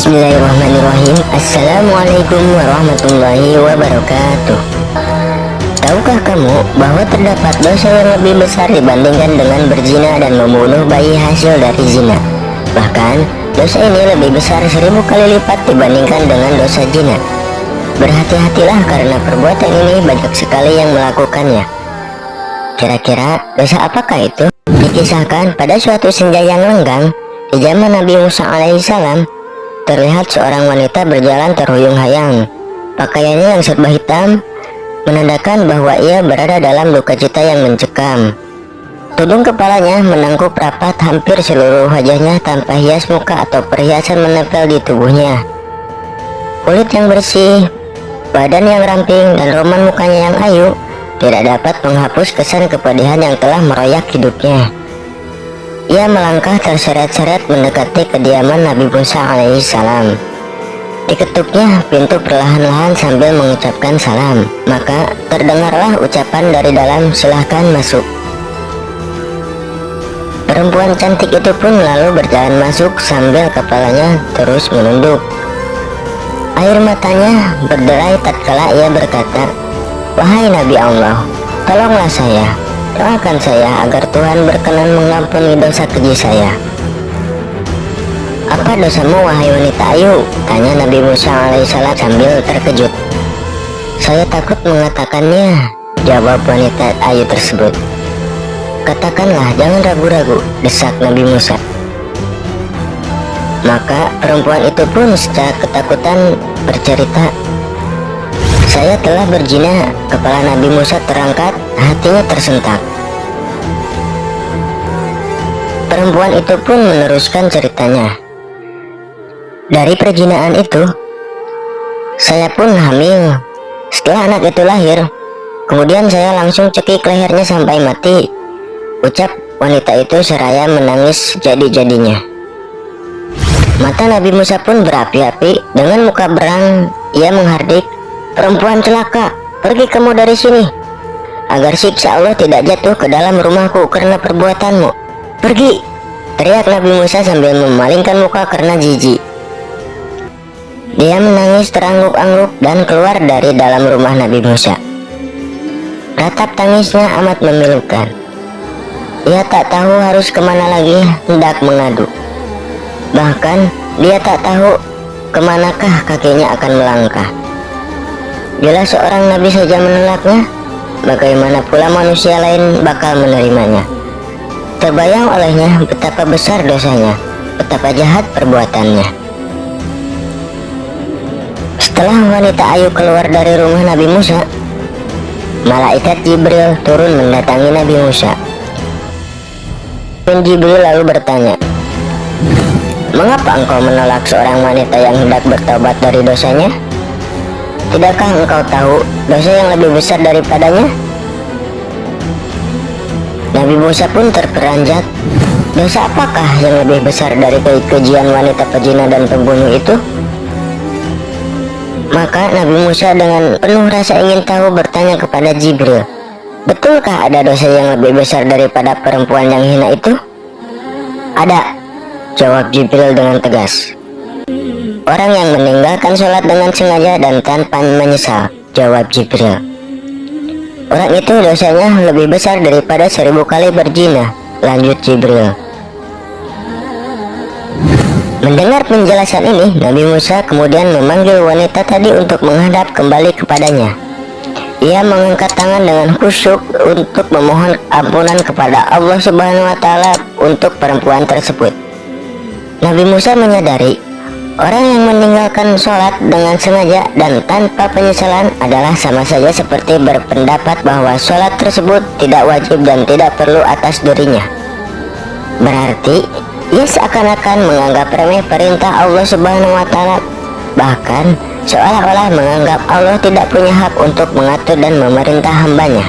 Bismillahirrahmanirrahim. Assalamualaikum warahmatullahi wabarakatuh. Tahukah kamu bahwa terdapat dosa yang lebih besar dibandingkan dengan berzina dan membunuh bayi hasil dari zina? Bahkan dosa ini lebih besar 1000 kali lipat dibandingkan dengan dosa zina. Berhati-hatilah karena perbuatan ini banyak sekali yang melakukannya. Kira-kira dosa apakah itu? Dikisahkan pada suatu senja yang lenggang di zaman Nabi Musa alaihissalam, terlihat seorang wanita berjalan terhuyung-hayang. Pakaiannya yang serba hitam menandakan bahwa ia berada dalam duka cita yang mencekam. Tudung kepalanya menangkup rapat hampir seluruh wajahnya tanpa hias muka atau perhiasan menempel di tubuhnya. Kulit yang bersih, badan yang ramping, dan roman mukanya yang ayu tidak dapat menghapus kesan kepedihan yang telah meroyak hidupnya. Ia melangkah terseret-seret mendekati kediaman Nabi Musa alaihissalam. Diketuknya pintu perlahan-lahan sambil mengucapkan salam. Maka terdengarlah ucapan dari dalam, "Silahkan masuk." Perempuan cantik itu pun lalu berjalan masuk sambil kepalanya terus menunduk. Air matanya berderai tatkala ia berkata, "Wahai Nabi Allah, tolonglah saya. Doakan saya agar Tuhan berkenan mengampuni dosa keji saya." "Apa dosamu wahai wanita ayu?" tanya Nabi Musa alaihissalam sambil terkejut. "Saya takut mengatakannya," jawab wanita ayu tersebut. "Katakanlah, jangan ragu-ragu," desak Nabi Musa. Maka perempuan itu pun secara ketakutan bercerita, "Saya telah berzina." Kepala Nabi Musa terangkat, hatinya tersentak. Perempuan itu pun meneruskan ceritanya. "Dari perzinaan itu, saya pun hamil. Setelah anak itu lahir, kemudian saya langsung cekik lehernya sampai mati," ucap wanita itu seraya menangis jadi-jadinya. Mata Nabi Musa pun berapi-api. Dengan muka berang, ia menghardik, "Perempuan celaka, pergi kamu dari sini, agar siksa Allah tidak jatuh ke dalam rumahku karena perbuatanmu. Pergi!" teriak Nabi Musa sambil memalingkan muka karena jijik. Dia menangis terangguk-angguk dan keluar dari dalam rumah Nabi Musa. Ratap tangisnya amat memilukan. Ia tak tahu harus kemana lagi hendak mengadu. Bahkan dia tak tahu kemanakah kakinya akan melangkah. Bila seorang nabi saja menolaknya, bagaimana pula manusia lain bakal menerimanya? Terbayang olehnya betapa besar dosanya, betapa jahat perbuatannya. Setelah wanita ayu keluar dari rumah Nabi Musa, malaikat Jibril turun mendatangi Nabi Musa. Jibril lalu bertanya, "Mengapa engkau menolak seorang wanita yang hendak bertobat dari dosanya? Tidakkah engkau tahu dosa yang lebih besar daripadanya?" Nabi Musa pun terperanjat. Dosa apakah yang lebih besar dari kekejian wanita pezina dan pembunuh itu? Maka Nabi Musa dengan penuh rasa ingin tahu bertanya kepada Jibril, "Betulkah ada dosa yang lebih besar daripada perempuan yang hina itu?" "Ada," jawab Jibril dengan tegas. "Orang yang meninggalkan sholat dengan sengaja dan tanpa menyesal," jawab Jibril. "Orang itu dosanya lebih besar daripada 1000 kali berzina," lanjut Jibril. Mendengar penjelasan ini, Nabi Musa kemudian memanggil wanita tadi untuk menghadap kembali kepadanya. Ia mengangkat tangan dengan khusyuk untuk memohon ampunan kepada Allah Subhanahu wa Ta'ala untuk perempuan tersebut. Nabi Musa menyadari orang yang meninggalkan sholat dengan sengaja dan tanpa penyesalan adalah sama saja seperti berpendapat bahwa sholat tersebut tidak wajib dan tidak perlu atas dirinya. Berarti ia seakan-akan menganggap remeh perintah Allah Subhanahu wa Ta'ala, bahkan seolah-olah menganggap Allah tidak punya hak untuk mengatur dan memerintah hambanya.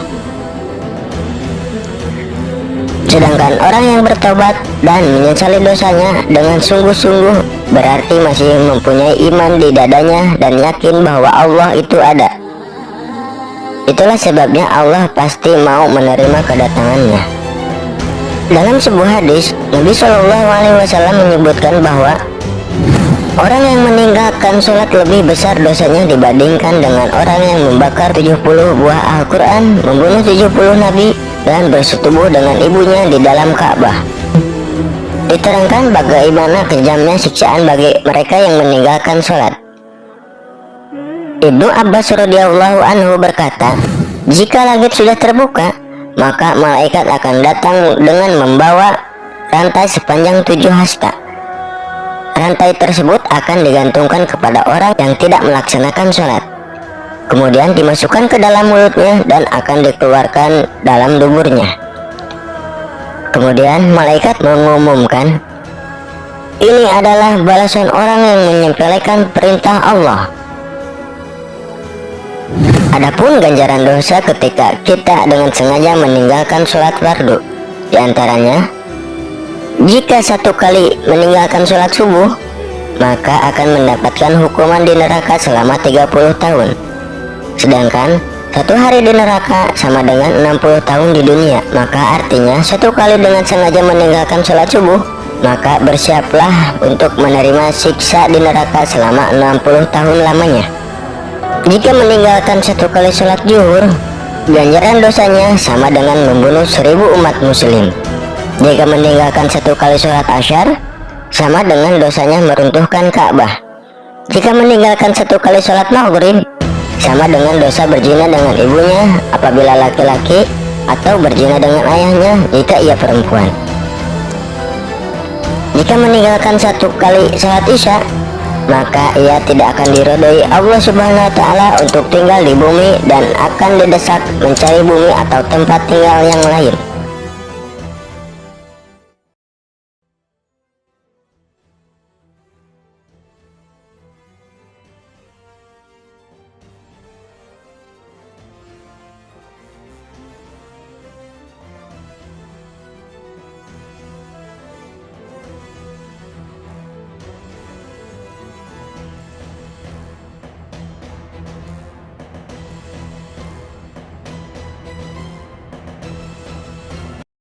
Sedangkan orang yang bertobat dan menyesali dosanya dengan sungguh-sungguh berarti masih mempunyai iman di dadanya dan yakin bahwa Allah itu ada. Itulah sebabnya Allah pasti mau menerima kedatangannya. Dalam sebuah hadis, Nabi Shallallahu Alaihi Wasallam menyebutkan bahwa Orang yang meninggalkan sholat lebih besar dosanya dibandingkan dengan orang yang membakar 70 buah Al-Quran, membunuh 70 nabi, dan bersetubuh dengan ibunya di dalam Ka'bah. Diterangkan bagaimana kejamnya siksaan bagi mereka yang meninggalkan sholat. Ibnu Abbas radhiyallahu anhu berkata, jika langit sudah terbuka, maka malaikat akan datang dengan membawa rantai sepanjang 7 hasta. Rantai tersebut akan digantungkan kepada orang yang tidak melaksanakan sholat, kemudian dimasukkan ke dalam mulutnya dan akan dikeluarkan dalam duburnya. Kemudian malaikat mengumumkan, ini adalah balasan orang yang menyepelekan perintah Allah. Adapun ganjaran dosa ketika kita dengan sengaja meninggalkan sholat fardu, diantaranya, jika satu kali meninggalkan sholat subuh, maka akan mendapatkan hukuman di neraka selama 30 tahun. Sedangkan satu hari di neraka sama dengan 60 tahun di dunia. Maka artinya satu kali dengan sengaja meninggalkan sholat subuh, maka bersiaplah untuk menerima siksa di neraka selama 60 tahun lamanya. Jika meninggalkan satu kali sholat zuhur, ganjaran dosanya sama dengan membunuh 1000 umat muslim. Jika meninggalkan satu kali sholat asyar, sama dengan dosanya meruntuhkan Ka'bah. Jika meninggalkan satu kali sholat maghrib, sama dengan dosa berzina dengan ibunya apabila laki-laki, atau berzina dengan ayahnya jika ia perempuan. Jika meninggalkan satu kali sholat isya, maka ia tidak akan diridhoi Allah Subhanahu wa Ta'ala untuk tinggal di bumi dan akan didesak mencari bumi atau tempat tinggal yang lain.